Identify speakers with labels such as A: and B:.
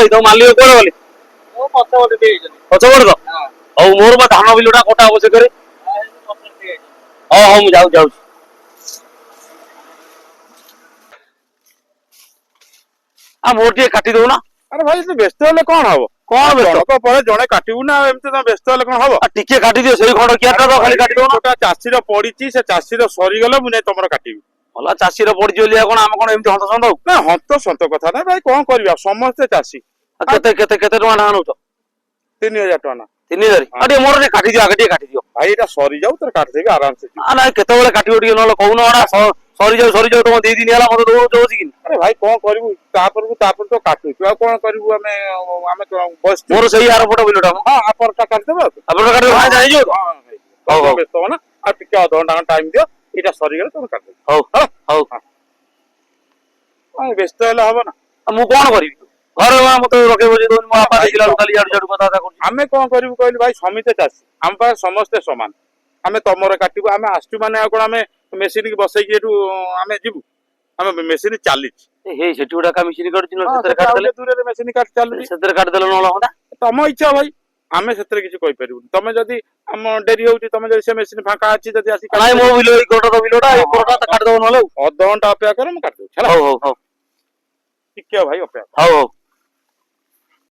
A: ଏଇ ତମ ମାଲିକ କୁଆଡେ ଗଲେ?
B: ମୁଁ ପଛ ଗୋଟେ ଦେଇଛନ୍ତି।
A: ପଛପଟେ ତ?
B: ହଁ।
A: ହଉ ମୋର ବା ଧାନ ବିଲଟା କଟା ହବ ସେକରେ। ହଉ ହଉ ମୁଁ ଯାଉଛି। ମୋର ଟିକେ କାଟି ଦଉନା।
C: ଆରେ ଭାଇ ତୁ ବ୍ୟସ୍ତ ହେଲେ କଣ ହବ?
A: କଣ ବ୍ୟସ୍ତ?
C: ଜଣକ ପରେ ଜଣେ କାଟିବୁ ନା, ଏମିତି ତମେ ବ୍ୟସ୍ତ ହେଲେ କଣ ହବ?
A: ଟିକେ କାଟିଦିଅ ସେଇ ଖଣ୍ଡ କିଆଟା ତ ଖାଲି କାଟି ଦଉନା।
C: ଗୋଟା ଚାଷୀର ପଡିଛି, ସେ ଚାଷୀର ସରିଗଲେ ମୁଁ ଯାଇ ତମର କାଟିବି।
A: ଭଲ ଚାଷୀର ପଡିଛି ବୋଲି କଣ ଆମେ କଣ ଏମିତି ହନ୍ତସନ୍ତ ହଉ?
C: ନା ହନ୍ତ କଥା ନା ଭାଇ, କଣ କରିବା ସମସ୍ତେ ଚାଷୀ।
A: କେତେ ଟଙ୍କା ଧାନ ନଉଛ?
C: 3000 ଟଙ୍କା ନା।
A: 3000? ଆଉ ଟିକେ ମୋର ଟିକେ କାଟିଦିଅ, ଆଗେ ଟିକେ କାଟିଦିଅ।
C: ଭାଇ ଏଇଟା ସରିଯାଉ ତୋର କାଟିଦେବି ଆରାମସେ।
A: ନାଇଁ କେତେବେଳେ କାଟିବ ଟିକେ ନହେଲେ କହୁନ। ସରିଯାଉ ତମ 2 ଦିନ ହେଲା ମତେ ଦଉଛ ବସିକି।
C: ଆରେ ଭାଇ କଣ କରିବୁ, ତାପରେ ତ କାଟୁଛୁ, ଆଉ କଣ କରିବୁ? ଆମେ ବସିଛୁ।
A: ମୋର ସେଇ ଆରପଟ ବିଲଟା।
C: ହଁ ଆପରଟା କାଟିଦେବା।
A: ଆପଣ କାଟିଦେବେ, ଭାଇ ଯାଇଯିବ। ହଉ ହଉ
C: ବ୍ୟସ୍ତ ହବ ନା, ଆଉ ଟିକେ ଅଧଘଣ୍ଟା ଟାଇମ ଦିଅ, ଏଇଟା ସରିଗଲେ ତମେ କାଟିଦେବି।
A: ହଉ ହଉ।
C: ବ୍ୟସ୍ତ ହେଲେ ହବ ନା।
A: ମୁଁ କଣ କରିବି? ଘରେ ମତେ ରଖେଇ ବସେଇ ଦଉନି। ମୋ ବାପା ଦେଖିଲା ବେଳକୁ ଖାଲି ଇଆଡୁ କଥାବାର୍ତ୍ତା କରୁଛି।
C: ଆମେ କଣ କରିବୁ କହିଲୁ ଭାଇ, ସମିତେ ଚାଷୀ, ଆମ ପାଇଁ ସମସ୍ତେ ସମାନ। ଆମେ ତମର କାଟିବୁ, ଆମେ ଆସିଛୁ ମାନେ ଆଉ କଣ ଆମେ ମେସିନ କି ବସେଇକି ଏଠୁ ଆମେ ଯିବୁ? ଆମେ ମେସିନ ଚାଲିଛି।
A: ହେଇ ସେଠି ଗୋଟେ ମେସିନ କାଟୁଛି, ସେଥିରେ
C: ଦୂରରେ ମେସିନ କାଟି ଚାଲୁଛି।
A: ସେଥିରେ କାଟିଦେଲେ ନହେଲେ ହନ୍ତା।
C: ତମ ଇଚ୍ଛା ଭାଇ, ଆମେ ସେଥିରେ କିଛି କହିପାରିବୁନି। ତମେ ଯଦି ଆମ ଡେରି ହଉଛି, ତମେ ଯଦି ସେ ମେସିନ ଫାଙ୍କା ଅଛି ଯଦି ଆସି
A: ନାଇଁ ମୋ ବିଲ ଏଇ ବିଲଟା ଏଇ ପରଟା କାଟିଦବ ନହେଲେ।
C: ଅଧଘଣ୍ଟା ଅପେକ୍ଷା କର, ମୁଁ କାଟିଦେଉଛି ହେଲା।
A: ହଉ
C: ଟିକେ ଭାଇ ଅପେକ୍ଷା।
A: ହଉ।